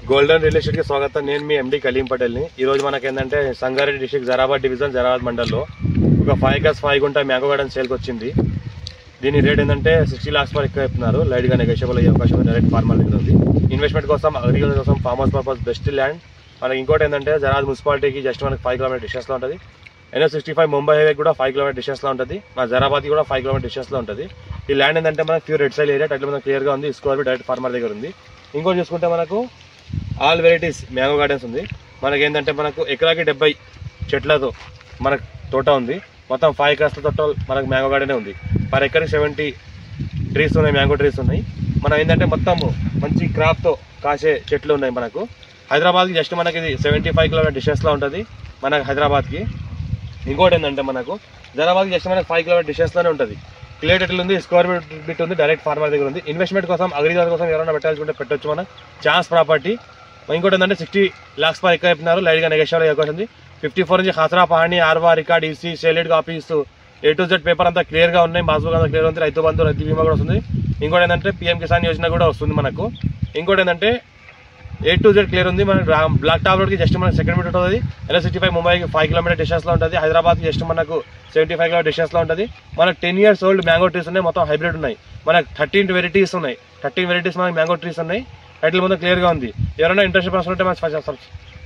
Golden real estate కి స్వాగతం. నేను మీ ఎండి కలీం పటేల్ ని. ఈ రోజు మనకి ఏంటంటే సంగారెడ్డి డిస్ట్రిక్ట్ జరాబాద్ డివిజన్ జరాబాద్ మండల్లో ఒక 5 గజ్ 5 గుంట మ్యాంగో గార్డెన్ సేల్కి వచ్చింది. దీని రేట్ ఏంటంటే 60 lakhs వరకు చెప్తున్నారు. లైట్ గా నెగోషియబుల్ అయ్యే అవకాశం డైరెక్ట్ ఫార్మర్ దగ్గర ఉంది. ఇన్వెస్ట్మెంట్ కోసం, అగ్రికల్చర్ కోసం, farm house purpose best land. మనకి ఇంకోటి ఏంటంటే జరాబాద్ మున్సిపాలిటీకి జస్ట్ మనకి 5 km డిస్టెన్స్ లో ఉంటుంది. NH65 ముంబై హైవే కూడా 5 km డిస్టెన్స్ లో ఉంటుంది. మన జరాబాద్ కూడా 5 km డిస్టెన్స్ లో ఉంటుంది. ఈ ల్యాండ్ ఏంటంటే మనకి ప్యూర్ రెడ్ సైల్ ఏరియా, టైటిల్ మనకు క్లియర్ గా ఉంది. స్క్వేర్ డైరెక్ట్ ఫార్మర్ దగ్గర ఉంది. ఇంకోటి చూసుకుంటే మనకు ఆల్ వెరైటీస్ మ్యాంగో గార్డెన్స్ ఉంది. మనకి ఏంటంటే మనకు ఎకరాకి 70 చెట్లతో మనకు తోట ఉంది. మొత్తం 5 acres టోటల్ మనకు మ్యాంగో గార్డెనే ఉంది. పర్ ఎకర్కి 70 ట్రీస్ ఉన్నాయి, మ్యాంగో ట్రీస్ ఉన్నాయి. మనం ఏంటంటే మొత్తం మంచి క్రాప్తో కాసే చెట్లు ఉన్నాయి. మనకు హైదరాబాద్కి జస్ట్ మనకి ఇది 75 km డిస్టెన్స్లో ఉంటుంది మనకు హైదరాబాద్కి. ఇంకోటి ఏంటంటే మనకు జరాబాద్కి జస్ట్ మనకి 5 km డిస్టెన్స్లోనే ఉంటుంది. క్లియర్ టైటిల్ ఉంది, స్క్వేర్ బిట్ ఉంది, డైరెక్ట్ ఫార్మర్ దగ్గర ఉంది. ఇన్వెస్ట్మెంట్ కోసం, అగ్రికల్చర్ కోసం ఎవరైనా పెట్టాల్సుకుంటే పెట్టొచ్చు. మన ఛాన్స్ ప్రాపర్టీ. ఇంకోటి ఏంటంటే 60 lakhs పర్ ఎకర్ చెప్తున్నారు. లైట్గా నెగోషియబుల్ అవకాశం ఉంది. 54 నుంచి ఖాసరా పహాణి, ఆర్వా record, EC, sale deed copies, A to Z paper అంతా క్లియర్గా ఉన్నాయి. పాస్బుక్ అంతా క్లియర్ ఉంది. రైతు బంధు, రైతు బీమా కూడా వస్తుంది. ఇంకోటి ఏంటంటే PM కిసాన్ యోజన కూడా వస్తుంది మనకు. ఇంకోటి ఏంటంటే A to Z క్లియర్ ఉంది. మనకు బ్లాక్ టాప్ రోడ్కి జస్ట్ మనకు సెకండ్ మీటర్ ఉంటుంది. NH65 ముంబైకి 5 km డిస్టెన్స్లో ఉంటుంది. హైదరాబాద్కి జస్ట్ మనకు 75 km డిస్టెన్స్లో ఉంటుంది. మనకు 10 years old మ్యాంగో ట్రీస్ ఉన్నాయి. మొత్తం హైబ్రిడ్ ఉన్నాయి. మనకు 13 వెరైటీస్ ఉన్నాయి. 13 వెరైటీస్ మనకి మ్యాంగో ట్రీస్ ఉన్నాయి. టైటిల్ మొత్తం క్లియర్గా ఉంది. ఎవరైనా ఇంట్రెస్ట్ పర్సన్ ఉంటే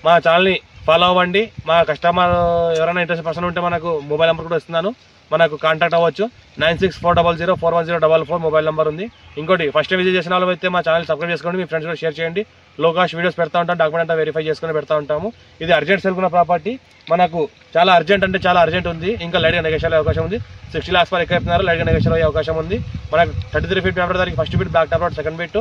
మా ఛానల్ని ఫాలో అవ్వండి. మా కస్టమర్ ఎవరైనా ఇంట్రెస్ట్ పర్సన్ ఉంటే మనకు మొబైల్ నెంబర్ కూడా ఇస్తున్నాను. మనకు కాంటాక్ట్ అవ్వచ్చు. 9640041044 మొబైల్ నెంబర్ ఉంది. ఇంకోటి ఫస్ట్ విజిట్ చేసిన వాళ్ళు అయితే మా ఛానల్ సబ్స్క్రైబ్ చేసుకోండి. మీ ఫ్రెండ్స్ కూడా షేర్ చేయండి. లో కాస్ట్ వీడియోస్ పెడతా ఉంటాం. డాక్యుమెంట్ అంతా వెరిఫై చేసుకుని పెడతా ఉంటాము. ఇది అర్జెంట్ సెల్కున్న ప్రాపర్టీ. మనకు చాలా అర్జెంట్ అంటే చాలా అర్జెంట్ ఉంది. ఇంకా లైట్గా నెగోషియల్ అయ్యే అవకాశం ఉంది. 60 lakhs పర్ ఎకర్ చెప్తున్నారు. లైట్గా నెగోషియల్ అయ్యే అవకాశం ఉంది. మనకు 33 feet మ్యాటర్ దానికి first bit, block top road second bit.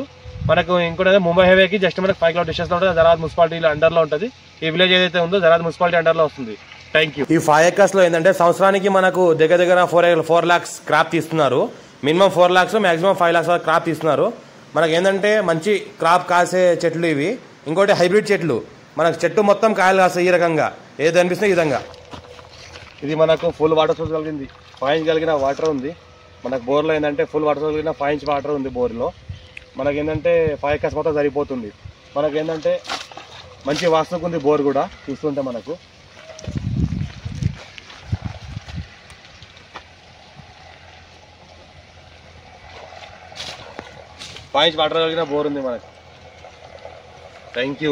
మనకు ఇంకోటి ముంబై హైవేకి జస్ట్ మనకు 5 km డిస్టెన్స్ లో ఉంటుంది. జరాబాద్ మున్సిపాలిటీ అండర్లో ఉంటుంది. ఈ విలేజ్ ఏదైతే ఉందో జరాబాద్ మున్సిపాలిటీ అండర్లో వస్తుంది. Thank you. ఈ 5 acres లో ఏంటంటే సంవత్సరానికి మనకు దగ్గర 4 lakhs క్రాప్ తీస్తున్నారు. మినిమం 4 lakhs, మాక్సిమం 5 lakhs వరకు క్రాప్ తీస్తున్నారు. మనకు ఏంటంటే మంచి క్రాప్ కాసే చెట్లు ఇవి. ఇంకోటి హైబ్రిడ్ చెట్లు. మనకు చెట్టు మొత్తం కాయలు కాస్తాయి. ఈ రకంగా ఏది అనిపిస్తుంది ఈ విధంగా. ఇది మనకు ఫుల్ వాటర్ సోర్స్ కలిగింది. 5 inch కలిగిన వాటర్ ఉంది. మనకు బోర్లో ఏంటంటే ఫుల్ వాటర్ సోర్స్ కలిగిన 5 inch వాటర్ ఉంది బోర్లో. మనకి ఏంటంటే 5 acres మొత్తం సరిపోతుంది. మనకి ఏంటంటే మంచి వాస్తుకు ఉంది బోర్ కూడా చూస్తుంటే మనకు. వాటర్ కలిగిన బోర్ ఉంది మనకు. Thank you.